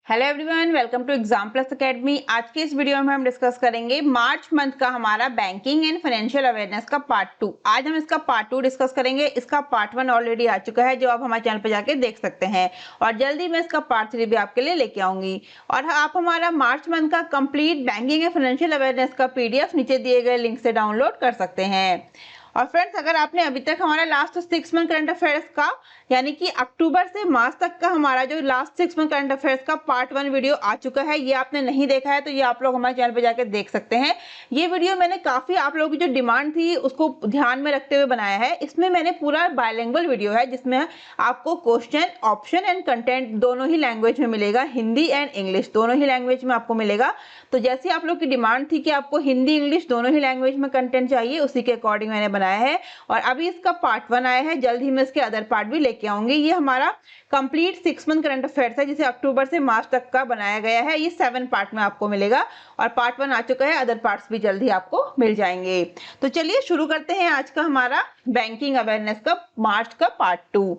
Hello everyone, welcome to exam plus academy. आज की इस वीडियो में हम डिस्कस करेंगे मार्च मंथ का हमारा बैंकिंग एंड फाइनेंशियल अवेयरनेस का पार्ट 2। आज हम इसका पार्ट 2 डिस्कस करेंगे। इसका पार्ट 1 ऑलरेडी आ चुका है जो आप हमारे चैनल पर जाके देख सकते हैं, और जल्दी मैं इसका पार्ट 3 भी आपके लिए लेके आऊंगी। और आप हमारा मार्च मंथ का complete banking and financial awareness का पीडीएफ नीचे दिए गए लिंक से डाउनलोड कर सकते हैं। और फ्रेंड्स, अगर आपने अभी तक हमारा लास्ट 6 मंथ करंट अफेयर्स का यानी कि अक्टूबर से मार्च तक का हमारा जो लास्ट 6 मंथ करंट अफेयर्स का पार्ट 1 वीडियो आ चुका है, ये आपने नहीं देखा है तो ये आप लोग हमारे चैनल पे जाकर देख सकते हैं। ये वीडियो मैंने काफी आप लोगों की जो डिमांड थी उसको ध्यान में रखते हुए बनाया है। इसमें मैंने पूरा बायलिंगुअल वीडियो है जिसमें आपको क्वेश्चन, ऑप्शन एंड कंटेंट दोनों ही लैंग्वेज में मिलेगा। हिंदी एंड इंग्लिश दोनों ही लैंग्वेज में आपको मिलेगा। तो जैसे आप लोग की डिमांड थी कि आपको हिंदी इंग्लिश दोनों ही लैंग्वेज में कंटेंट चाहिए, उसी के अकॉर्डिंग मैंने बनाया है। और अभी इसका पार्ट 1 आया है, जल्द ही मैं इसके अदर पार्ट भी लेके आऊंगी। ये हमारा कंप्लीट 6 मंथ करंट अफेयर्स है जिसे अक्टूबर से मार्च तक का बनाया गया है। ये 7 पार्ट में आपको मिलेगा और पार्ट 1 आ चुका है, अदर पार्ट्स भी जल्द ही आपको मिल जाएंगे। तो चलिए शुरू करते हैं आज का हमारा बैंकिंग अवेयरनेस का मार्च का पार्ट 2।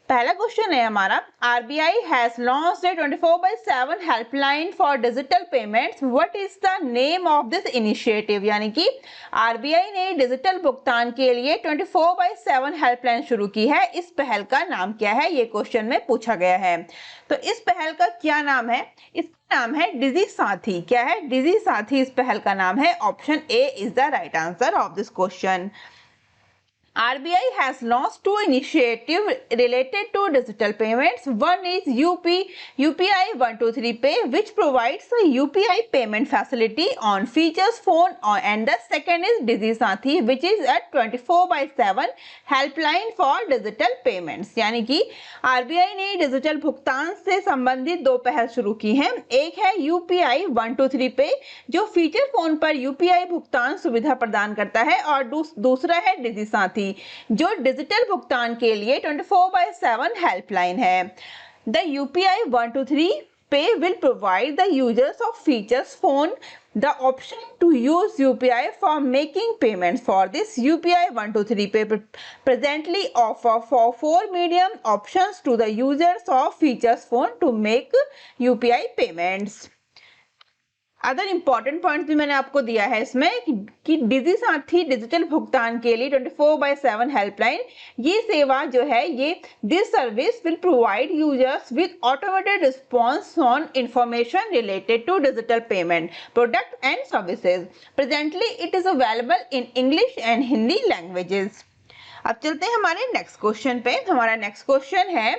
पहला क्वेश्चन है हमारा, RBI has launched A 24/7 helpline for digital payments, what is the name of this initiative. यानी कि आरबीआई ने डिजिटल भुगतान के लिए 24/7 हेल्पलाइन शुरू की है। इस पहल का नाम क्या है, ये क्वेश्चन में पूछा गया है। तो इस पहल का क्या नाम है? इसका नाम है डिजी साथी। क्या है? डिजी साथी इस पहल का नाम है। Option A is the right answer of this question. RBI has launched 2 initiatives related to digital payments. One is UPI 123 Pay, which provides a UPI payment facility on features phone, and the second is Digi Sathi, which is a 24/7 helpline for digital payments. यानी कि RBI ने digital भुगतान से संबंधित 2 पहल शुरू की हैं। एक है UPI 123 Pay जो फीचर फोन पर UPI भुगतान सुविधा प्रदान करता है, और दूसरा है डिजी साथी जो डिजिटल भुगतान के लिए 24/7 हेल्पलाइन है। The UPI 123 Pay will provide the users of features phone the option to use UPI for making payments. For this, UPI 123 Pay presently offer for 4 medium options to the users of features phone to make UPI payments. Other important point भी मैंने आपको दिया है इसमें कि डिजी साथी digital भुगतान के लिए 24/7 हेल्पलाइन, ये सेवा जो है, ये this service will provide users with automated response on information related to digital payment product and services. Presently it is available in English and Hindi languages. अब चलते हैं हमारे नेक्स्ट क्वेश्चन पे। हमारा नेक्स्ट क्वेश्चन है,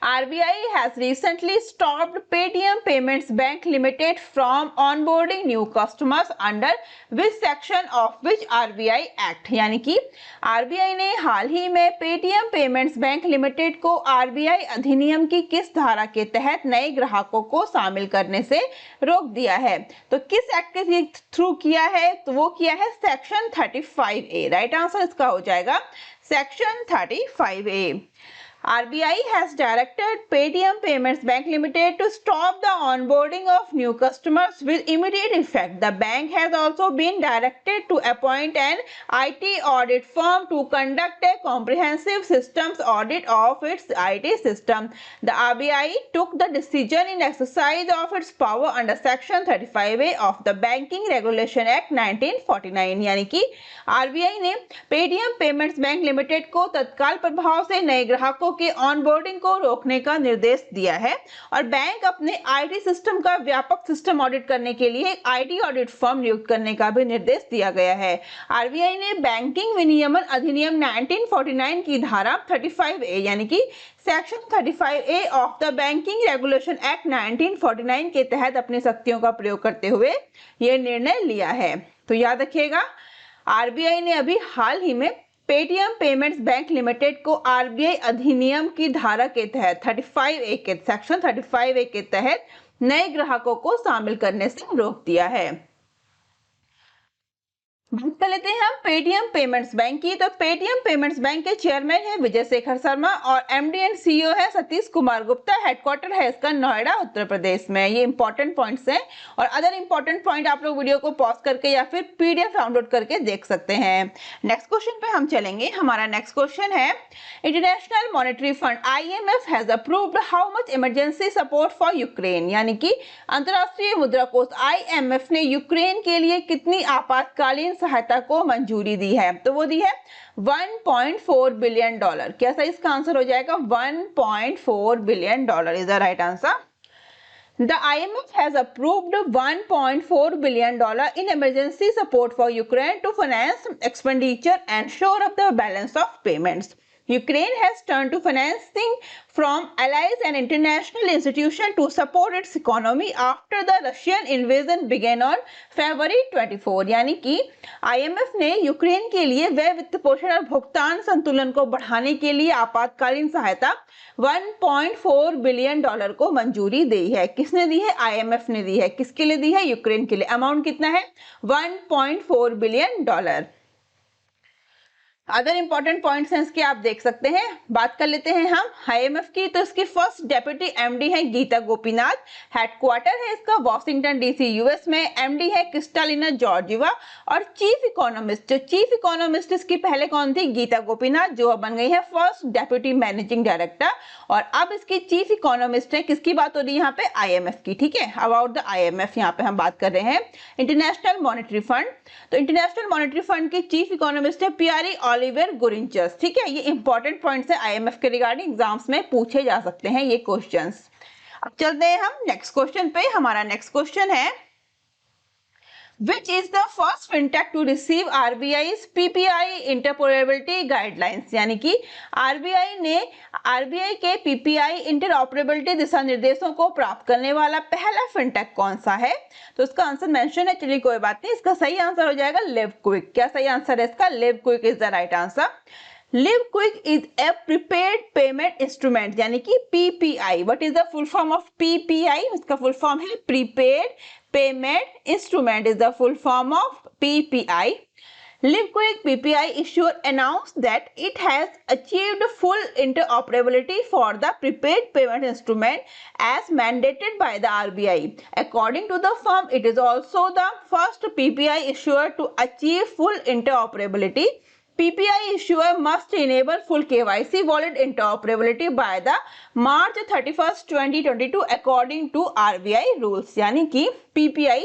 RBI has recently stopped Paytm Payments Bank Limited from onboarding new customers under which section of which RBI Act। यानी कि RBI ने हाल ही में Paytm Payments Bank Limited को RBI अधिनियम की किस धारा के तहत नए ग्राहकों को शामिल करने से रोक दिया है। तो किस एक्ट के थ्रू किया है? तो वो किया है सेक्शन 35A। राइट आंसर इसका हो जाएगा section 35A। RBI has directed Paytm Payments Bank Limited to stop the onboarding of new customers with immediate effect. The bank has also been directed to appoint an IT audit firm to conduct a comprehensive systems audit of its IT system. The RBI took the decision in exercise of its power under Section 35A of the Banking Regulation Act 1949। यानी कि RBI ने Paytm Payments Bank Limited को तत्काल प्रभाव से नए ग्राहकों के ऑनबोर्डिंग को रोकने का निर्देश दिया है, और बैंक अपने आईटी सिस्टम का व्यापक सिस्टम ऑडिट करने के लिए एक आईटी ऑडिट फर्म नियुक्त करने का भी निर्देश दिया गया है। आरबीआई ने बैंकिंग विनियमन अधिनियम 1949 की धारा 35A यानी कि section 35A of the banking regulation act 1949 के तहत अपनी शक्तियों का प्रयोग करते हुए यह निर्णय लिया है। तो याद रखिएगा, आरबीआई ने अभी हाल ही में पेटीएम पेमेंट्स बैंक लिमिटेड को आरबीआई अधिनियम की धारा के तहत 35A के सेक्शन 35A के तहत नए ग्राहकों को शामिल करने से रोक दिया है। बात कर लेते हैं हम पेटीएम पेमेंट्स बैंक की। तो पेटीएम पेमेंट्स बैंक के चेयरमैन है विजय शेखर शर्मा और एमडी एंड सीईओ है सतीश कुमार गुप्ता। हेडक्वार्टर है इसका नोएडा उत्तर प्रदेश में। ये इंपॉर्टेंट पॉइंट्स हैं और अदर इंपॉर्टेंट पॉइंट आप लोग वीडियो को पॉज करके या फिर पीडीएफ डाउनलोड करके देख सकते हैं। नेक्स्ट क्वेश्चन पे हम चलेंगे। हमारा नेक्स्ट क्वेश्चन है international monetary fund IMF has approved how much emergency support for Ukraine, यानी कि अंतरराष्ट्रीय मुद्रा कोष IMF ने यूक्रेन के लिए कितनी आपातकालीन सहायता को मंजूरी दी है? तो वो दी है $1.4 बिलियन। क्या सही इसका आंसर हो जाएगा? $1.4 billion is the right answer. The IMF has approved $1.4 billion in emergency support for Ukraine to finance expenditure and shore up the balance of payments. Ukraine has turned to financing from allies and international institutions to support its economy after the Russian invasion began on February 24। यानी कि IMF ने Ukraine के लिए व्यय वित्त पोषण और भुगतान संतुलन को बढ़ाने के लिए आपातकालीन सहायता $1.4 बिलियन को मंजूरी दी है। किसने दी है? IMF ने दी है। किसके लिए दी है? यूक्रेन के लिए। अमाउंट कितना है? $1.4 बिलियन। अदर इंपॉर्टेंट पॉइंट्स हैं इसके, आप देख सकते हैं। बात कर लेते हैं हम IMF की। तो इसकी फर्स्ट डेप्यूटी MD है गीता गोपीनाथ। हेडक्वार्टर है इसका वॉशिंगटन DC US में। MD है क्रिस्टालिना जॉर्जिवा और चीफ इकोनॉमिस्ट, जो चीफ इकोनॉमिस्ट इसकी पहले कौन थी? गीता गोपीनाथ, जो अब बन गई है फर्स्ट डेप्यूटी मैनेजिंग डायरेक्टर। और अब इसकी चीफ इकोनॉमिस्ट है, किसकी बात हो रही है यहाँ पे? IMF की। ठीक है, अबाउट द IMF यहाँ पे हम बात कर रहे हैं, इंटरनेशनल मॉनेटरी फंड। तो इंटरनेशनल मॉनेटरी फंड की चीफ इकोनॉमिस्ट है पियरी ओलिवर गुरिंचस। ठीक है, ये इंपॉर्टेंट पॉइंट्स है IMF के रिगार्डिंग, एग्जाम्स में पूछे जा सकते हैं ये क्वेश्चंस। अब चलते हैं हम नेक्स्ट क्वेश्चन पे। हमारा नेक्स्ट क्वेश्चन है Which is the first fintech to receive RBI's PPI interoperability guidelines? यानी कि RBI के PPI इंटरऑपरेबिलिटी दिशा निर्देशों को प्राप्त करने वाला पहला फिनटेक कौन सा है? तो इसका आंसर मेंशन है, चलिए कोई बात नहीं। इसका सही आंसर हो जाएगा लिवक्विक। क्या सही आंसर है इसका? Livquik is the right answer. Livquik is a prepaid payment instrument, यानी कि PPI। What is the full form of PPI? इसका फुल फॉर्म है prepaid payment instrument, is the full form of PPI। Livequick PPI issuer announced that it has achieved full interoperability for the prepaid payment instrument as mandated by the RBI. According to the firm, it is also the first PPI issuer to achieve full interoperability. PPI issuer must enable full KYC wallet interoperability by the March 31st, 2022 according to RBI rules। यानी कि PPI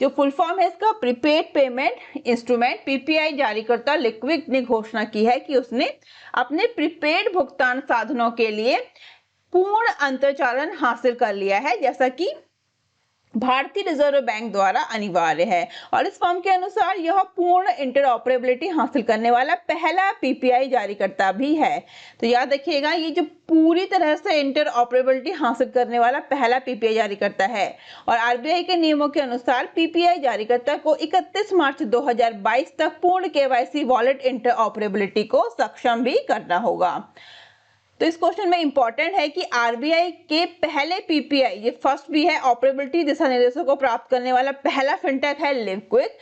जो full form है इसका prepaid payment instrument, PPI जारीकर्ता लिक्विक ने घोषणा की है कि उसने अपने प्रीपेड भुगतान साधनों के लिए पूर्ण अंतरचालन हासिल कर लिया है, जैसा कि भारतीय रिजर्व बैंक द्वारा अनिवार्य है। और इस फर्म के अनुसार यह पूर्ण इंटरऑपरेबिलिटी हासिल करने वाला पहला PPI जारीकर्ता भी है। तो याद रखिएगा, ये जो पूरी तरह से इंटरऑपरेबिलिटी हासिल करने वाला पहला PPI जारीकर्ता है। और RBI के नियमों के अनुसार PPI जारीकर्ता को 31 मार्च 2022 तक पूर्ण KYC वॉलेट इंटरऑपरेबिलिटी को सक्षम भी करना होगा। तो इस क्वेश्चन में इंपॉर्टेंट है कि RBI के पहले PPI, ये फर्स्ट भी है, ऑपरेबिलिटी दिशा निर्देशों को प्राप्त करने वाला पहला फिनटेक है लिवक्विक,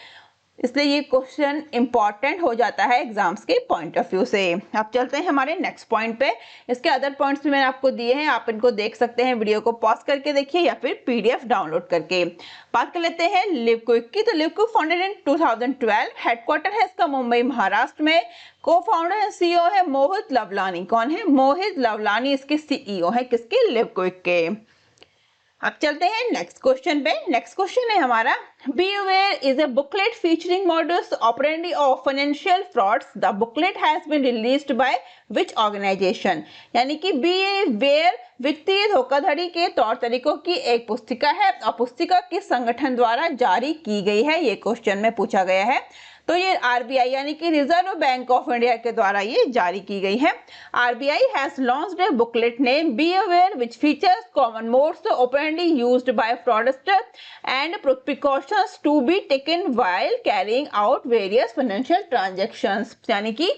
इसलिए ये क्वेश्चन इंपॉर्टेंट हो जाता है एग्जाम्स के पॉइंट ऑफ व्यू से। अब चलते हैं हमारे नेक्स्ट पॉइंट पे। इसके अदर पॉइंट्स भी मैंने आपको दिए हैं, आप इनको देख सकते हैं, वीडियो को पॉज करके देखिए या फिर PDF डाउनलोड करके। बात कर लेते हैं लिवक्विक की। तो लिवक्विक फाउंडेड इन 2012, हेडक्वार्टर है इसका मुंबई महाराष्ट्र में। को फाउंडर एंड CEO है मोहित लवलानी। कौन है? मोहित लवलानी इसके CEO है, किसके? लिवक्विक के। अब चलते हैं नेक्स्ट क्वेश्चन पे। नेक्स्ट क्वेश्चन है हमारा, be aware is a booklet featuring models operandi of financial frauds. The booklet has been released by which organisation? यानी कि बी अवेयर वित्तीय धोखाधड़ी के तौर तरीकों की एक पुस्तिका है और पुस्तिका किस संगठन द्वारा जारी की गई है, ये क्वेश्चन में पूछा गया है। तो ये RBI यानी कि रिजर्व बैंक ऑफ इंडिया के द्वारा ये जारी की गई है। RBI has launched a booklet named Be Aware which features common modes operandi used by fraudsters and precautions to be taken while carrying out various financial transactions। यानी कि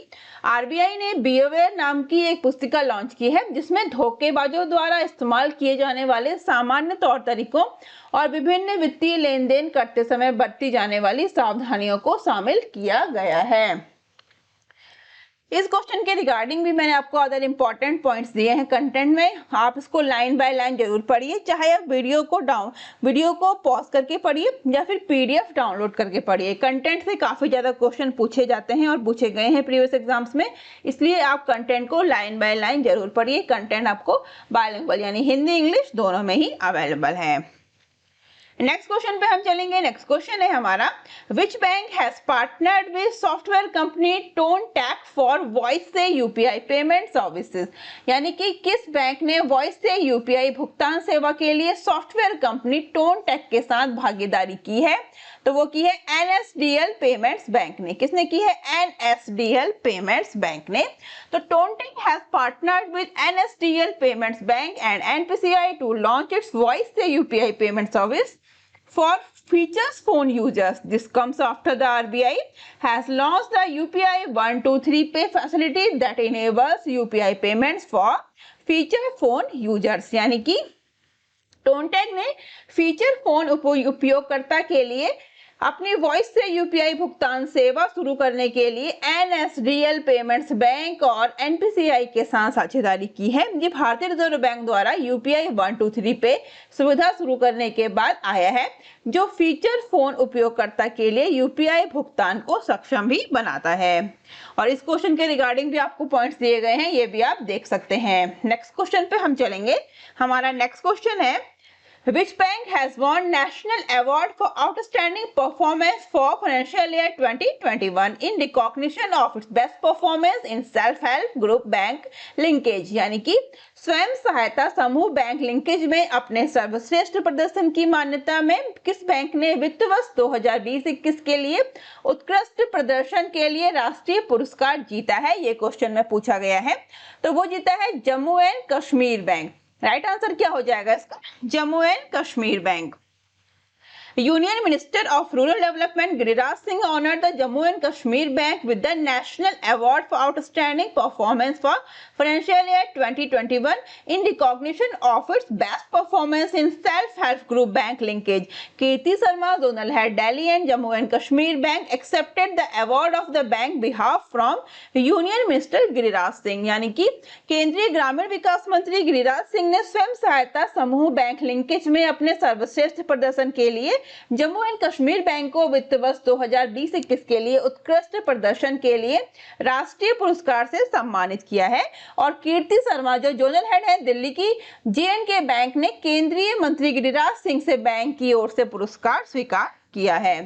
RBI ने Be Aware नाम की एक पुस्तिका लॉन्च की है जिसमें धोखेबाजों द्वारा इस्तेमाल किए जाने वाले सामान्य तौर तरीकों और विभिन्न वित्तीय लेन देन करते समय बरती जाने वाली सावधानियों को शामिल किया गया है। इस क्वेश्चन के रिगार्डिंग भी मैंने आपको अदर इंपॉर्टेंट पॉइंट्स दिए हैं कंटेंट में, आप इसको लाइन बाय लाइन जरूर पढ़िए, चाहे आप वीडियो को पॉज करके पढ़िए या फिर पीडीएफ डाउनलोड करके पढ़िए। कंटेंट से काफी ज्यादा क्वेश्चन पूछे जाते हैं और पूछे गए हैं प्रीवियस एग्जाम्स में, इसलिए आप कंटेंट को लाइन बाय लाइन जरूर पढ़िए। कंटेंट आपको बायलिंगुअल यानी हिंदी इंग्लिश दोनों में ही अवेलेबल है। नेक्स्ट क्वेश्चन पे हम चलेंगे। नेक्स्ट क्वेश्चन है हमारा, which bank has partnered with software company ToneTag for voice से यूपीआई पेमेंट सर्विसेज, यानी कि किस बैंक ने वॉइस से यूपीआई भुगतान सेवा के लिए सॉफ्टवेयर कंपनी टोनटैक के साथ भागीदारी की है? तो वो की है एनएसडीएल पेमेंट्स बैंक ने। किसने की है? एनएसडीएल पेमेंट्स बैंक ने। तो ToneTag has partnered with NSDL payments bank and NPCI to launch its voice से UPI payment service for features phone users. This comes after the RBI has launched the UPI 123 pay facility that enables UPI payments for feature phone users. यानी कि टोनटैक ने feature phone उपयोगकर्ता के लिए अपनी voice से UPI भुगतान सेवा शुरू करने के लिए एनएसडीएल पेमेंट्स बैंक और एनपीसीआई के साथ साझेदारी की है। ये भारतीय रिजर्व बैंक द्वारा यूपीआई 123 पे सुविधा शुरू करने के बाद आया है, जो फीचर फोन उपयोगकर्ता के लिए यूपीआई भुगतान को सक्षम भी बनाता है। और इस क्वेश्चन के रिगार्डिंग भी आपको पॉइंट्स दिए गए हैं, ये भी आप देख सकते हैं। नेक्स्ट क्वेश्चन पे हम चलेंगे। हमारा नेक्स्ट क्वेश्चन है, Which bank has won National Award for Outstanding Performance for Financial Year 2021 in recognition of its best performance in Self-Help Group Bank Linkage? यानी कि स्वयं सहायता समूह बैंक लिंकेज में अपने सर्वश्रेष्ठ प्रदर्शन की मान्यता में किस बैंक ने वित्त वर्ष 2020-21 के लिए उत्कृष्ट प्रदर्शन के लिए राष्ट्रीय पुरस्कार जीता है? ये क्वेश्चन में पूछा गया है। तो वो जीता है Jammu and Kashmir bank. Right answer क्या हो जाएगा इसका? Jammu and Kashmir bank. Union Minister of Rural Development Giriraj Singh honored the Jammu and Kashmir Bank with the National Award for Outstanding Performance for Financial Year 2021 in recognition of its best performance in Self-Help Group Bank Linkage. Kirti Sharma, Zonal Head Delhi and Jammu and Kashmir Bank accepted the award of the bank behalf from Union Minister Giriraj Singh. यानी कि केंद्रीय ग्रामीण विकास मंत्री गिरिराज सिंह ने स्वयं सहायता समूह bank linkage में अपने सर्वश्रेष्ठ प्रदर्शन के लिए जम्मू एंड कश्मीर बैंक को वित्त वर्ष 2020-21 के लिए उत्कृष्ट प्रदर्शन के लिए राष्ट्रीय पुरस्कार से सम्मानित किया है। और कीर्ति शर्मा जो जोनल हेड है दिल्ली की जेएंडके बैंक ने केंद्रीय मंत्री गिरिराज सिंह से बैंक की ओर से पुरस्कार स्वीकार किया है।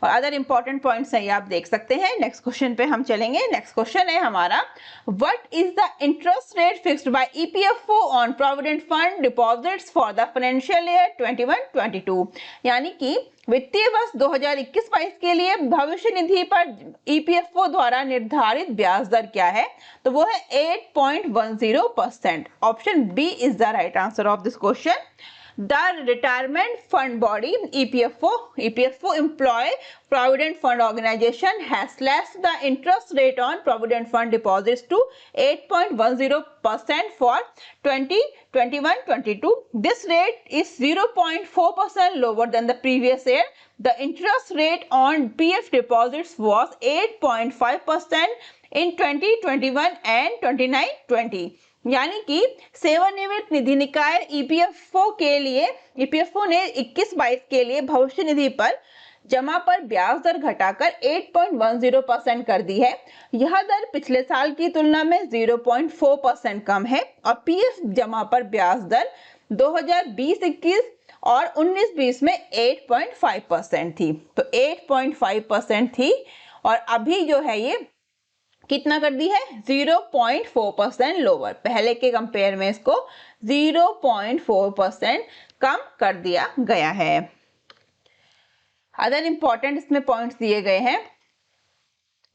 और अदर इंपॉर्टेंट पॉइंट्स हैं, आप देख सकते हैं। नेक्स्ट क्वेश्चन पे हम चलेंगे। नेक्स्ट क्वेश्चन है हमारा, what is the interest rate fixed by EPFO on provident fund deposits for the financial year 21-22? यानी कि वित्तीय वर्ष 2021-22 के लिए भविष्य निधि पर ईपीएफओ द्वारा निर्धारित ब्याज दर क्या है? तो वो है 8.10%। Option B is the right answer of this question. The retirement fund body EPFO employee provident fund organization has slashed the interest rate on provident fund deposits to 8.10% for 2021-22. This rate is 0.4% lower than the previous year. The interest rate on PF deposits was 8.5% in 2021 and 29-20. यानी कि सेवानिवृत्त निधि निकाय EPFO ने 21-22 के लिए भविष्य निधि पर जमा पर ब्याज दर घटाकर 8.10% कर दी है। यह दर पिछले साल की तुलना में 0.4% कम है और पीएफ जमा पर ब्याज दर 2020-21 और 19-20 में 8.5% थी। तो 8.5% थी और अभी जो है ये कितना कर दी है? 0.4% लोअर। पहले के कंपेयर में इसको 0.4% कम कर दिया गया है। अदर इंपॉर्टेंट इसमें पॉइंट्स दिए गए हैं।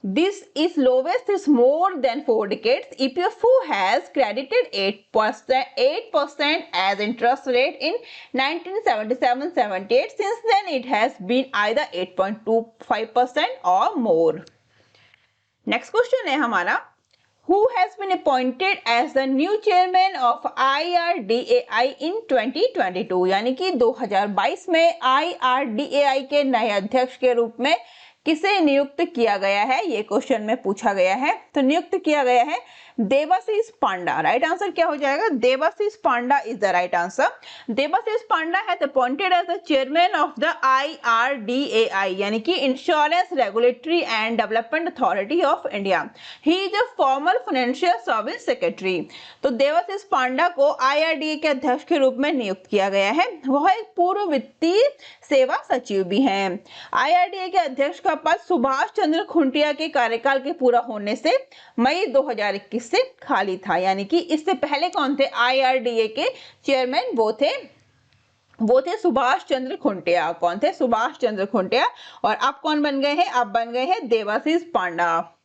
This is lowest is more than 4 decades. EPFO has credited 8% as interest rate in 1977-78. Since then, it has been either 8.25% or more. Next question है हमारा, who has been appointed as the new chairman of IRDAI in 2022? यानी कि 2022 में IRDAI के नए अध्यक्ष के रूप में किसे नियुक्त किया गया है, ये क्वेश्चन में पूछा गया है। तो नियुक्त किया गया है देवाशीष पांडा। राइट आंसर क्या हो जाएगा? Debasish Panda is the right answer. Debasish Panda has appointed as the chairman of the IRDAI यानी कि insurance regulatory and development authority of India. He is a former financial service secretary. तो देवाशीष पांडा को IRDA के अध्यक्ष के रूप में नियुक्त किया गया है। वह एक पूर्व वित्तीय सेवा सचिव भी हैं। IRDA के अध्यक्ष का पद सुभाष चंद्र खुंटिया के कार्यकाल के पूरा होने से मई 2021 से खाली था, यानी कि इससे पहले कौन थे IRDA के चेयरमैन? वो थे सुभाष चंद्र खुंटिया। कौन थे? सुभाष चंद्र खुंटिया। और अब कौन बन गए हैं? अब बन गए हैं देवाशीष पांडा।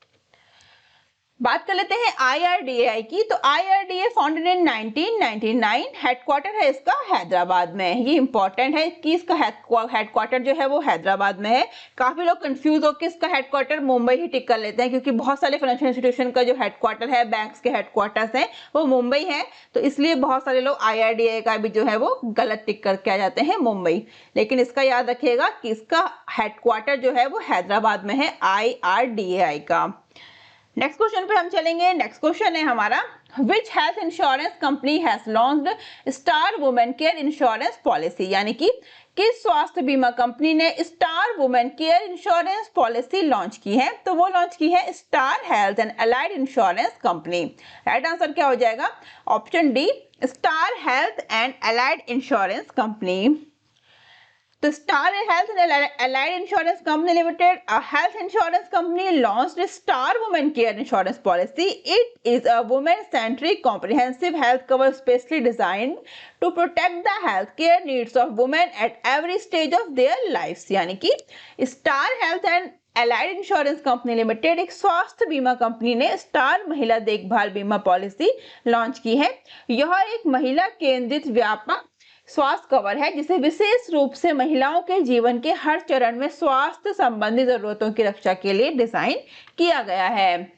बात कर लेते हैं IRDAI की। तो IRDA फाउंडेड इन 1999, हेडक्वार्टर है इसका हैदराबाद में। ये इंपॉर्टेंट है कि इसका हेडक्वार्टर जो है वो हैदराबाद में है। काफी लोग कंफ्यूज होकर इसका हेडक्वार्टर मुंबई ही टिक कर लेते हैं, क्योंकि बहुत सारे फाइनेंशियल इंस्टीट्यूशन का जो हेडक्वार्टर है, बैंक्स के हेडक्वार्टर्स हैं, वो मुंबई है। तो इसलिए बहुत सारे लोग IRDAI का भी जो है वो गलत टिक करके आ जाते हैं मुंबई। लेकिन इसका याद रखिएगा कि इसका हेडक्वार्टर जो है वो हैदराबाद में है IRDAI का। नेक्स्ट क्वेश्चन पे हम चलेंगे। नेक्स्ट क्वेश्चन है हमारा, which health insurance company has launched Star Women Care insurance policy, यानी कि किस स्वास्थ्य बीमा कंपनी ने Star Women Care insurance policy launch की है? तो वो लॉन्च की है Star Health and Allied Insurance Company. Right answer क्या हो जाएगा? Option D, Star Health and Allied Insurance Company. The Star Health and Allied Insurance Company Limited, a health insurance company, launched Star Women Care Insurance Policy. It is a women-centric comprehensive health cover specially designed to protect the healthcare needs of women at every stage of their lives. यानी कि Star Health and Allied Insurance Company Limited एक स्वास्थ्य बीमा कंपनी ने star महिला देखभाल बीमा पॉलिसी लॉन्च की है। यह एक महिला केंद्रित व्यापक स्वास्थ्य कवर है, जिसे विशेष रूप से महिलाओं के जीवन के हर चरण में स्वास्थ्य संबंधी जरूरतों की रक्षा के लिए डिजाइन किया गया है।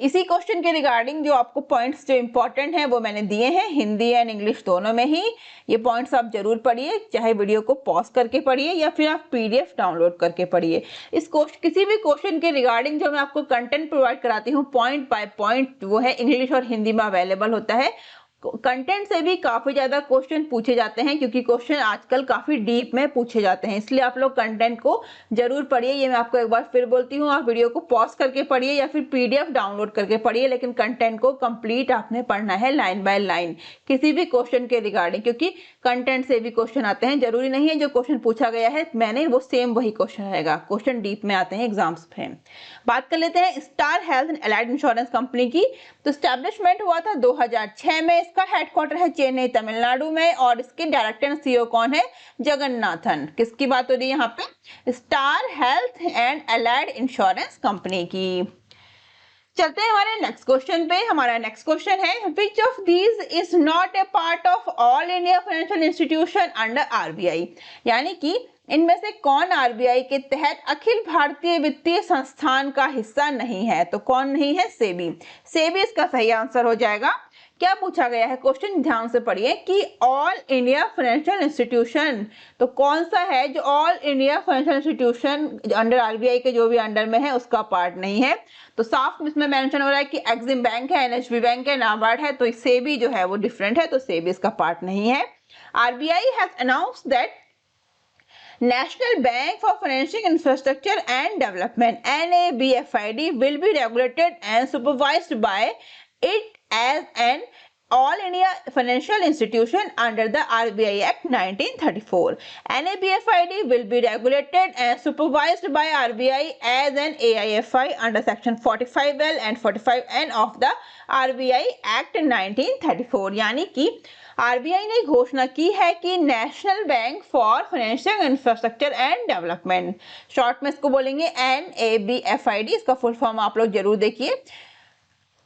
इसी क्वेश्चन के रिगार्डिंग जो आपको पॉइंट्स जो इंपॉर्टेंट हैं वो मैंने दिए हैं, हिंदी एंड इंग्लिश दोनों में ही। ये पॉइंट्स आप जरूर पढ़िए, चाहे वीडियो को पॉज करके पढ़िए या फिर आप PDF डाउनलोड करके पढ़िए। इस किसी भी क्वेश्चन के रिगार्डिंग जो मैं आपको कंटेंट प्रोवाइड कराती हूँ पॉइंट बाय पॉइंट, वो है इंग्लिश और हिंदी में अवेलेबल होता है। कंटेंट से भी काफी ज्यादा क्वेश्चन पूछे जाते हैं, क्योंकि क्वेश्चन आजकल काफी डीप में पूछे जाते हैं, इसलिए आप लोग कंटेंट को जरूर पढ़िए। ये मैं आपको एक बार फिर बोलती हूँ, आप वीडियो को पॉज करके पढ़िए या फिर PDF डाउनलोड करके पढ़िए, लेकिन कंटेंट को कंप्लीट आपने पढ़ना है लाइन बाय लाइन किसी भी क्वेश्चन के रिगार्डिंग, क्योंकि कंटेंट से भी क्वेश्चन आते हैं। जरूरी नहीं है जो क्वेश्चन पूछा गया है मैंने वो सेम वही क्वेश्चन रहेगा, क्वेश्चन डीप में आते हैं एग्जाम्स में। बात कर लेते हैं star Health and Allied Insurance company की। तो स्टैब्लिशमेंट हुआ था 2006 में। इसका हेडक्वार्टर है चेन्नई तमिलनाडु में और इसके डायरेक्टर एंड CEO कौन है? जगन्नाथन। किसकी बात हो रही है यहाँ पे? Star Health and Allied Insurance company की। चलते हैं हमारे नेक्स्ट क्वेश्चन पे। हमारा नेक्स्ट क्वेश्चन है, which of these is not a part of all India financial institution under RBI, यानी कि इनमें से कौन RBI के तहत अखिल भारतीय वित्तीय संस्थान का हिस्सा नहीं है? तो कौन नहीं है? सेबी। सेबी इसका सही आंसर हो जाएगा। क्या पूछा गया है क्वेश्चन, ध्यान से पढ़िए कि ऑल इंडिया फाइनेंशियल इंस्टीट्यूशन, तो कौन सा है जो all India financial institution under RBI के जो भी अंडर में है उसका पार्ट नहीं है? तो साफ इसमें मेंशन हो रहा है कि एक्सिम बैंक है, NHB बैंक है, नाबार्ड है, तो सेबी जो है वो डिफरेंट है, तो सेबी इसका पार्ट नहीं है। RBI has announced that National Bank for Financing Infrastructure and Development (NABFID) will be regulated and supervised by it as an all India financial institution under the RBI Act 1934. NABFID will be regulated and supervised by RBI as an AIFI under section 45L and 45N of the RBI Act 1934। यानी कि RBI ने घोषणा की है कि national bank for financial infrastructure and development, short में इसको बोलेंगे NABFID, इसका फुल फॉर्म आप लोग जरूर देखिए,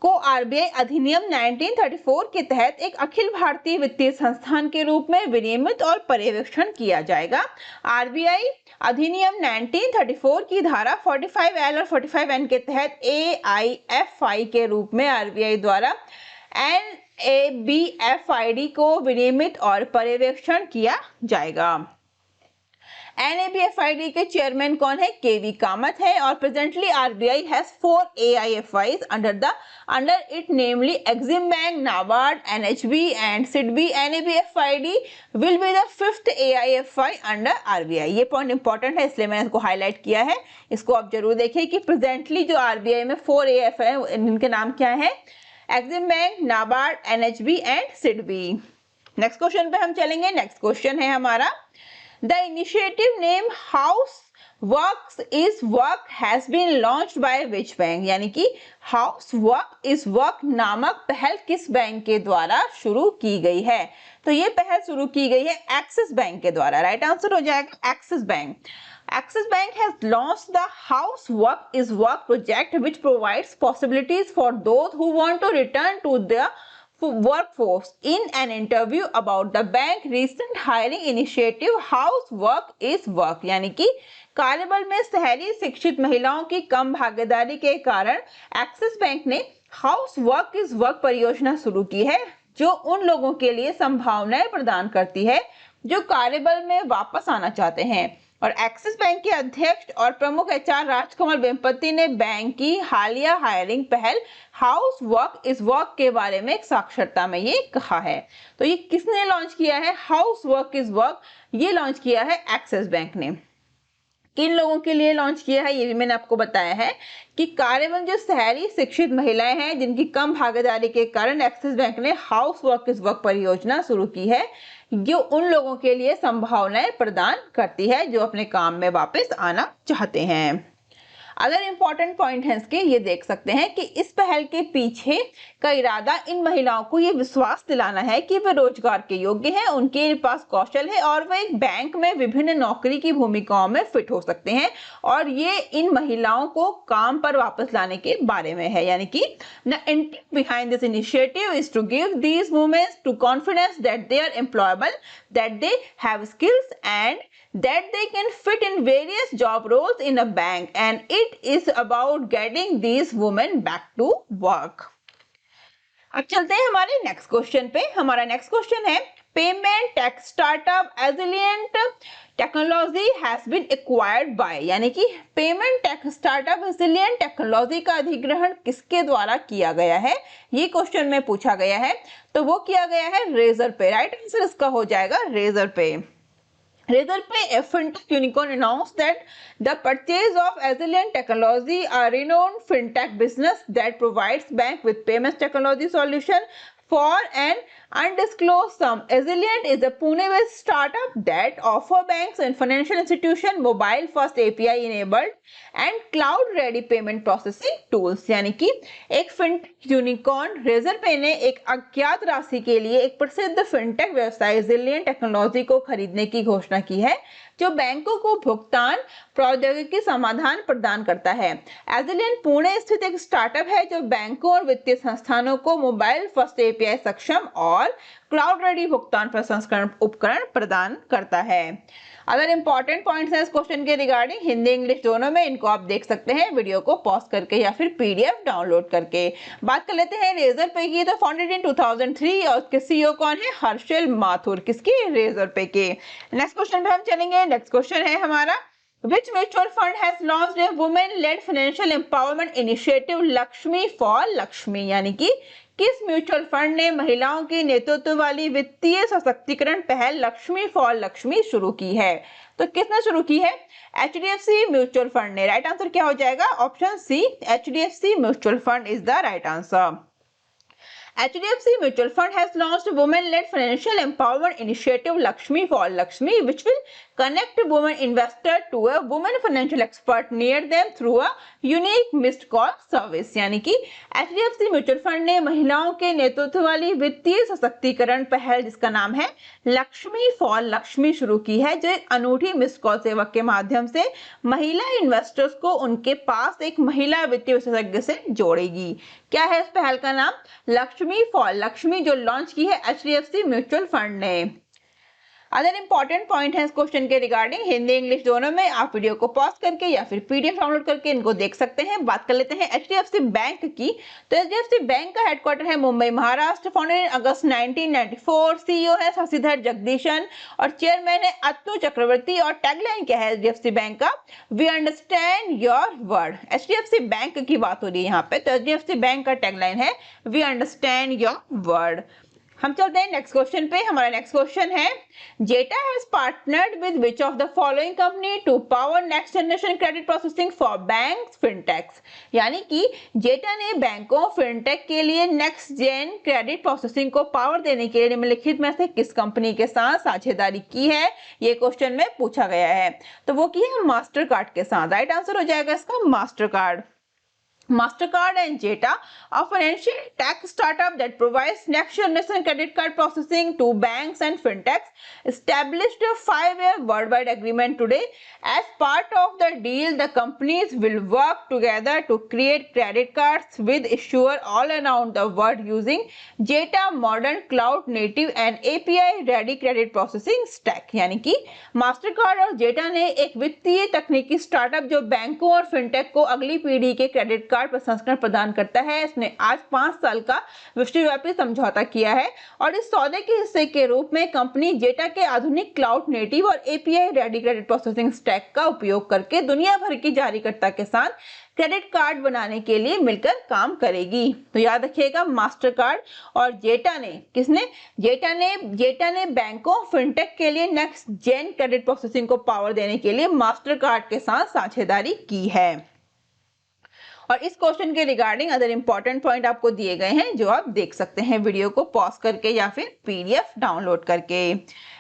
को RBI अधिनियम 1934 के तहत एक अखिल भारतीय वित्तीय संस्थान के रूप में विनियमित और पर्यवेक्षण किया जाएगा। RBI अधिनियम 1934 की धारा 45L और 45N के तहत AIFI के रूप में RBI द्वारा NABFID को विनियमित और पर्यवेक्षण किया जाएगा। NABFID के चेयरमैन कौन है? KV कामत है। और presently RBI has 4 AIFIs under it, namely Exim Bank, NABARD, NHB and SIDBI. NABFID will be the 5th AIFI under RBI. ये पॉइंट इंपॉर्टेंट है इसलिए मैंने इसको हाईलाइट किया है। इसको आप जरूर देखिए कि प्रेजेंटली जो RBI में 4 AIFI है इनके नाम क्या है? Exim Bank, NABARD, NHB and SIDBI. Next question पे हम चलेंगे। नेक्स्ट क्वेश्चन है हमारा, The initiative name House Works is Work has been launched by which bank? यानी कि House Work is Work नामक पहल किस बैंक के द्वारा शुरू की गई है? तो ये पहल शुरू की गई है एक्सिस बैंक के द्वारा। राइट आंसर हो जाएगा axis bank. Axis Bank has launched the House Work is Work project, which provides possibilities for those who want to return to their workforce. In an interview about the bank recent hiring initiative House Work is Work, यानी कि कार्यबल में शहरी शिक्षित महिलाओं की कम भागीदारी के कारण एक्सिस बैंक ने हाउस वर्क इज वर्क परियोजना शुरू की है, जो उन लोगों के लिए संभावनाएं प्रदान करती है जो कार्यबल में वापस आना चाहते हैं। और एक्सिस बैंक के अध्यक्ष और प्रमुख HR राजकमल वेम्पति ने बैंक की हालिया हायरिंग पहल हाउस वर्क इज वर्क के बारे में एक साक्षरता में ये कहा है। तो ये किसने लॉन्च किया है? हाउस वर्क इज वर्क ये लॉन्च किया है एक्सिस बैंक ने। किन लोगों के लिए लॉन्च किया है ये भी मैंने आपको बताया है कि कार्यबल जो शहरी शिक्षित महिलाएं हैं जिनकी कम भागीदारी के कारण एक्सिस बैंक ने हाउस वर्क इज वर्क परियोजना शुरू की है, जो उन लोगों के लिए संभावनाएं प्रदान करती है जो अपने काम में वापस आना चाहते हैं। अगर इंपॉर्टेंट पॉइंट है इसके ये देख सकते हैं कि इस पहल के पीछे का इरादा इन महिलाओं को ये विश्वास दिलाना है कि वे रोजगार के योग्य हैं, उनके पास कौशल है और वे एक बैंक में विभिन्न नौकरी की भूमिकाओं में फिट हो सकते हैं, और ये इन महिलाओं को काम पर वापस लाने के बारे में है। यानी कि the intent behind this initiative is to give these women to confidence that they are employable, that they have skills and that they can fit in various job roles in a bank, and it is about getting these women back to work. अब चलते हैं हमारे next question पे। हमारा next question है, payment tech startup Agilient technology has been acquired by, यानी कि payment tech startup Agilient technology का अधिग्रहण किसके द्वारा किया गया है, ये क्वेश्चन में पूछा गया है। तो वो किया गया है रेजर पे। राइट आंसर इसका हो जाएगा रेजर पे। Razorpay, a fintech unicorn, announced that the purchase of Aziliant Technology, a renowned fintech business that provides bank with payments technology solution for an undisclosed sum. Aziliant is a Pune-based startup that offer banks and financial institutions mobile first API enabled and cloud ready payment processing tools. यानी कि एक fintech unicorn Razorpay ने एक अज्ञात राशि के लिए एक प्रसिद्ध फिनटेक व्यवसाय एजिलिएंट टेक्नोलॉजी को खरीदने की घोषणा की है, जो बैंकों को भुगतान प्रौद्योगिकी समाधान प्रदान करता है। एजिलिएंट पुणे स्थित एक स्टार्टअप है जो बैंकों और वित्तीय संस्थानों को मोबाइल फर्स्ट API सक्षम और क्लाउड रेडी भुगतान प्रसंस्करण उपकरण प्रदान करता है। अगर इंपॉर्टेंट पॉइंट्स हैं इस क्वेश्चन के रिगार्डिंग हिंदी इंग्लिश दोनों में, इनको आप देख सकते हैं वीडियो को पॉज करके या फिर PDF डाउनलोड करके। बात कर लेते हैं रेजरपे की। तो फाउंडेड इन 2003 और उसके CEO कौन है? हर्षल माथुर। किसके? रेजरपे के। नेक्स्ट क्वेश्चन पे हम चलेंगे। नेक्स्ट क्वेश्चन है हमारा, Which mutual fund has launched a women-led financial empowerment initiative Lakshmi for Lakshmi? यानी कि किस म्यूचुअल फंड ने महिलाओं के नेतृत्व वाली वित्तीय सशक्तिकरण पहल लक्ष्मी फॉर लक्ष्मी शुरू की है? तो किसने शुरू की है? HDFC म्यूचुअल फंड ने। राइट आंसर क्या हो जाएगा? Option C, HDFC mutual fund is the right answer. HDFC Mutual Fund has launched a women-led financial empowerment initiative Lakshmi for Lakshmi, which will connect women investor to a woman financial expert near them through a unique missed call service. यानी कि HDFC Mutual Fund ने महिलाओं के नेतृत्व वाली वित्तीय सशक्तिकरण पहल जिसका नाम है लक्ष्मी फॉर लक्ष्मी शुरू की है, जो एक अनूठी मिस्ड कॉल सेवा के माध्यम से महिला इन्वेस्टर्स को उनके पास एक महिला वित्तीय विशेषज्ञ से जोड़ेगी। क्या है इस पहल का नाम? लक्ष्मी फॉर लक्ष्मी, जो लॉन्च की है HDFC म्यूचुअल फंड ने। अदर इंपॉर्टेंट पॉइंट है इस क्वेश्चन के रिगार्डिंग, हिंदी इंग्लिश दोनों में, आप वीडियो को पॉज करके या फिर पीडीएफ डाउनलोड करके इनको देख सकते हैं। बात कर लेते हैं एचडीएफसी बैंक की। तो एचडीएफसी बैंक का हेडक्वार्टर है Mumbai Maharashtra, founded in August 1994। CEO है शशिधर जगदीशन और चेयरमैन है अतनु चक्रवर्ती। और टैगलाइन क्या है एचडीएफसी बैंक का? We understand your word. HDFC bank की बात हो रही है यहाँ पे, तो एचडीएफसी बैंक का टैगलाइन है वी अंडरस्टैंड योर वर्ड। हम चलते हैं नेक्स्ट क्वेश्चन पे। हमारा नेक्स्ट क्वेश्चन है Zeta has partnered with which of the following company to power next generation credit processing for banks fintechs. यानी कि जेटा ने बैंकों फिनटेक के लिए नेक्स्ट जेन क्रेडिट प्रोसेसिंग को पावर देने के लिए निम्नलिखित में से किस कंपनी के साथ साझेदारी की है, ये क्वेश्चन में पूछा गया है। तो वो की है मास्टर कार्ड के साथ। राइट आंसर हो जाएगा इसका master card. Mastercard and Jeta, a financial tech startup that provides next generation credit card processing to banks and fintechs, established a 5-year worldwide agreement today. As part of the deal, the companies will work together to create credit cards with issuer all around the world using Jeta modern cloud native and API ready credit processing stack। यानी कि Mastercard और Jeta ने एक वित्तीय तकनीकी startup जो बैंकों और फिनटेक को अगली पीढ़ी के क्रेडिट कार्ड प्रसंस्करण प्रदान करता है, इसने आज 5 साल का विश्वव्यापी समझौता किया है। और इस सौदे के हिस्से के रूप में कंपनी जेटा के आधुनिक क्लाउड नेटिव और API ready credit processing stack का उपयोग करके दुनिया भर की जारीकर्ता के साथ क्रेडिट कार्ड बनाने के लिए मिलकर काम करेगी। तो याद रखिएगा मास्टर कार्ड और जेटा ने जेटा ने बैंकों फिनटेक के लिए नेक्स्ट जेन क्रेडिट प्रोसेसिंग को पावर देने के लिए मास्टर कार्ड के साथ साझेदारी की है। और इस क्वेश्चन के रिगार्डिंग अदर इंपॉर्टेंट पॉइंट आपको दिए गए हैं जो आप देख सकते हैं वीडियो को पॉज करके या फिर पीडीएफ डाउनलोड करके।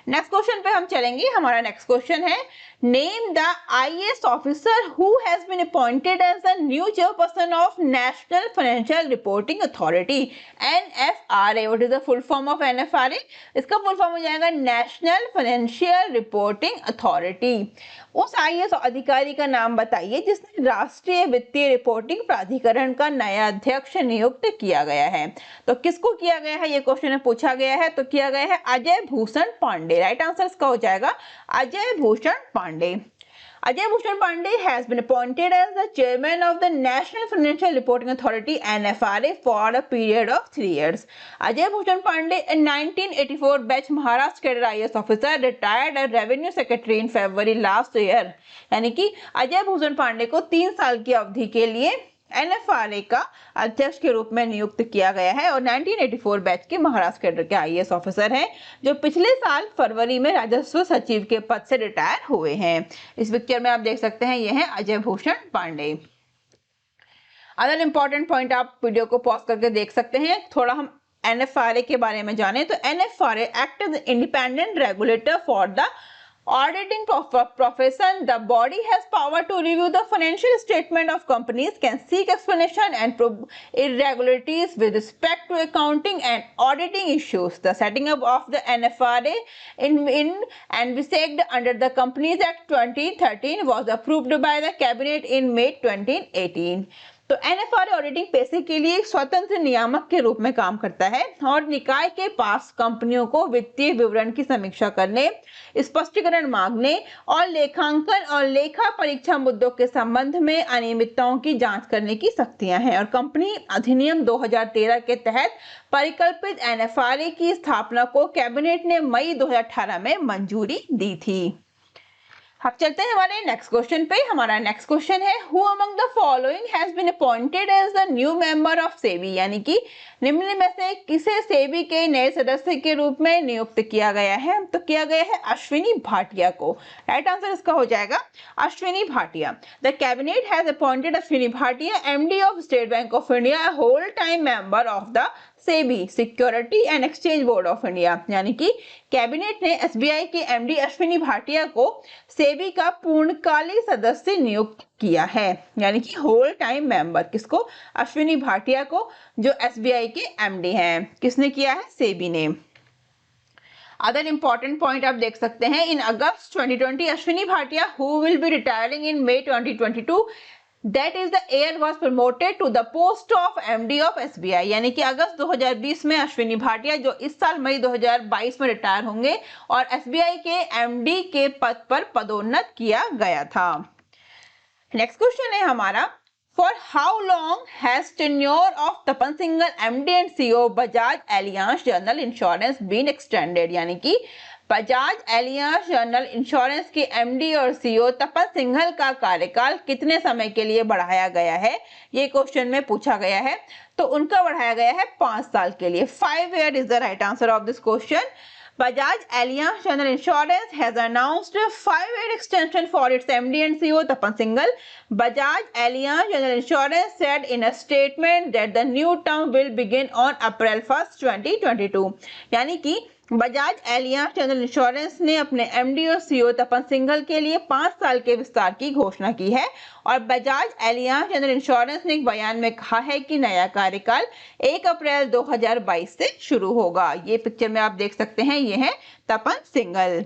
नेक्स्ट क्वेश्चन पे हम चलेंगे। हमारा नेक्स्ट क्वेश्चन है name the IAS officer who has been appointed as the new chairperson of National Financial Reporting Authority NFRA. What is the full form of NFRA? इसका full form हो जाएगा National Financial Reporting Authority. उस IAS अधिकारी का नाम बताइए जिसने राष्ट्रीय वित्तीय रिपोर्टिंग प्राधिकरण का नया अध्यक्ष नियुक्त किया गया है। तो किसको किया गया है ये क्वेश्चन में पूछा गया है, तो किया गया है अजय भूषण पांडे। राइट आंसर इसका हो जाएगा Ajay Bhushan Pandey. Ajay Bhushan Pandey has been appointed as the chairman of the National Financial Reporting Authority (NFRA) for a period of 3 years. Ajay Bhushan Pandey, a 1984 batch Maharashtra cadre IAS officer, retired as revenue secretary in February last year. यानी कि अजय भूषण पांडे को 3 साल की अवधि के लिए NFRA का अध्यक्ष के रूप में नियुक्त किया गया है और 1984 बैच के महाराष्ट्र कैडर के आईएएस ऑफिसर हैं जो पिछले साल फरवरी में राजस्व सचिव के पद से रिटायर हुए हैं। इस पिक्चर में आप देख सकते हैं ये हैं Ajay Bhushan Pandey. Other important point आप वीडियो को पॉज करके देख सकते हैं। थोड़ा हम एनएफआरए के बारे में जाने तो NFRA act as independent regulator for the auditing profession. The body has power to review the financial statement of companies, can seek explanation and irregularities with respect to accounting and auditing issues. The setting up of the NFRA in envisaged under the Companies Act 2013 was approved by the Cabinet in May 2018. तो NFRA auditing पेशे के लिए एक स्वतंत्र नियामक के रूप में काम करता है और निकाय के पास कंपनियों को वित्तीय विवरण की समीक्षा करने, स्पष्टीकरण मांगने और लेखांकन और लेखा परीक्षा मुद्दों के संबंध में अनियमितताओं की जांच करने की शक्तियां हैं। और कंपनी अधिनियम 2013 के तहत परिकल्पित एनएफआरए की स्थापना को कैबिनेट ने मई 2018 में मंजूरी दी थी। अब चलते हैं हमारे नेक्स्ट क्वेश्चन पे। हमारा नेक्स्ट क्वेश्चन है who among the following has been appointed as the new member of SEBI. यानी कि निम्न में से किसे सेबी के नए सदस्य के रूप में नियुक्त किया गया है? तो किया गया है अश्विनी भाटिया को। राइट आंसर इसका हो जाएगा Ashwini Bhatia. The cabinet has appointed Ashwini Bhatia MD of State Bank of India, whole time member of the SEBI Security and Exchange Board of India. यानी कि कैबिनेट ने एसबीआई के एमडी अश्विनी भाटिया को सेबी का पूर्णकालिक सदस्य नियुक्त किया है। यानी कि होल टाइम मेंबर किसको? अश्विनी भाटिया को, जो एसबीआई के एमडी हैं। किसने किया है? सेबी ने। अदर इंपॉर्टेंट पॉइंट आप देख सकते हैं in August 2020 Ashwini Bhatia who will be retiring in May 2022 that is the air was promoted to the post of MD of SBI. यानी कि अगस्त 2020 में अश्विनी भाटिया, जो इस साल मई 2022 में रिटायर होंगे, और एसबीआई के एमडी के पद पर पदोन्नत किया गया था। नेक्स्ट क्वेश्चन है हमारा, For how long has tenure of Tapan Singhel MD and CEO Bajaj Allianz General Insurance been extended? यानी कि बजाज एलियांज जनरल इंश्योरेंस के एमडी और सीईओ तपन सिंघल का कार्यकाल कितने समय के लिए बढ़ाया गया है, ये क्वेश्चन में पूछा गया है। तो उनका बढ़ाया गया है 5 साल के लिए। 5 year is the right answer of this question. Bajaj Allianz General Insurance has announced a 5-year extension for its MD and CEO Tapan Singhel. Bajaj Allianz General Insurance said in a statement that the new term will begin on April 1st, 2022. यानी कि Bajaj Allianz general insurance ने अपने MD और CEO तपन सिंघल के लिए 5 साल के विस्तार की घोषणा की है। और बजाज एलियांज जनरल इंश्योरेंस ने एक बयान में कहा है कि नया कार्यकाल 1 अप्रैल 2022 से शुरू होगा। ये पिक्चर में आप देख सकते हैं, ये है तपन सिंघल।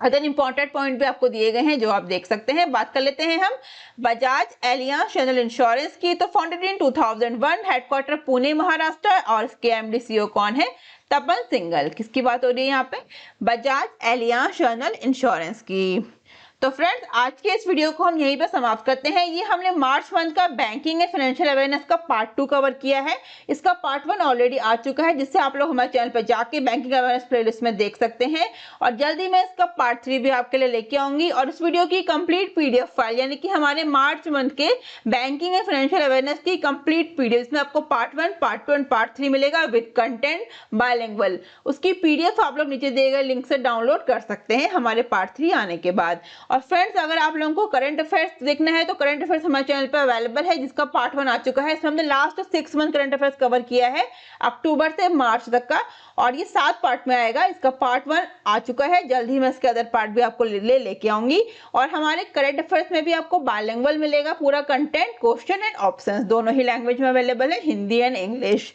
अदर इंपॉर्टेंट पॉइंट भी आपको दिए गए हैं जो आप देख सकते हैं। बात कर लेते हैं हम बजाज एलियांज जनरल इंश्योरेंस की। तो founded in 2001, headquarter Pune Maharashtra, और इसके एमडी सीईओ कौन है? तपन सिंघल। किसकी बात हो रही है यहाँ पे? बजाज एलियांज जनरल इंश्योरेंस की। तो फ्रेंड्स, आज के इस वीडियो को हम यहीं पे समाप्त करते हैं। ये हमने मार्च मंथ का बैंकिंग एंड फाइनेंशियल अवेयरनेस का पार्ट 2 कवर किया है। इसका पार्ट 1 ऑलरेडी आ चुका है, जिससे आप लोग हमारे चैनल पर जाके बैंकिंग अवेयरनेस प्लेलिस्ट में देख सकते हैं। और जल्दी मैं इसका पार्ट 3 भी आपके लिए लेके आऊंगी। और इस वीडियो की कंप्लीट पीडीएफ फाइल, यानी कि हमारे मार्च मंथ के बैंकिंग एंड फाइनेंशियल अवेयरनेस की कंप्लीट पीडीएफ, इसमें आपको पार्ट 1, पार्ट 2 एंड पार्ट 3 मिलेगा विद कंटेंट बायलिंगुअल। उसकी पीडीएफ आप लोग नीचे दिए गए लिंक से डाउनलोड कर सकते हैं हमारे पार्ट 3 आने के बाद। और फ्रेंड्स, अगर आप लोगों को करंट अफेयर्स देखना है तो करंट अफेयर्स हमारे चैनल पर अवेलेबल है, जिसका पार्ट 1 आ चुका है। इसमें हमने last 6 month current affairs cover किया है, अक्टूबर से मार्च तक का, और ये 7 पार्ट में आएगा। इसका पार्ट 1 आ चुका है, जल्द ही मैं इसके अदर पार्ट भी आपको लेके आऊंगी। और हमारे करंट अफेयर्स में भी आपको बायलिंगुअल मिलेगा, पूरा कंटेंट, क्वेश्चन एंड ऑप्शंस दोनों ही लैंग्वेज में अवेलेबल है, हिंदी एंड इंग्लिश।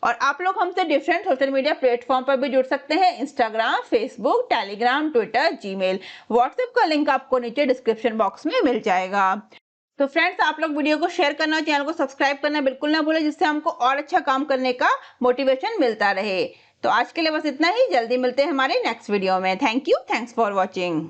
और आप लोग हमसे डिफरेंट सोशल मीडिया प्लेटफॉर्म पर भी जुड़ सकते हैं, Instagram, Facebook, Telegram, Twitter, Gmail, WhatsApp का लिंक आपको नीचे डिस्क्रिप्शन बॉक्स में मिल जाएगा। तो फ्रेंड्स, आप लोग वीडियो को शेयर करना, चैनल को सब्सक्राइब करना बिल्कुल ना भूलें, जिससे हमको और अच्छा काम करने का मोटिवेशन मिलता रहे। तो आज के लिए बस इतना ही, जल्दी मिलते हैं हमारे नेक्स्ट वीडियो में। Thank you, thanks for watching.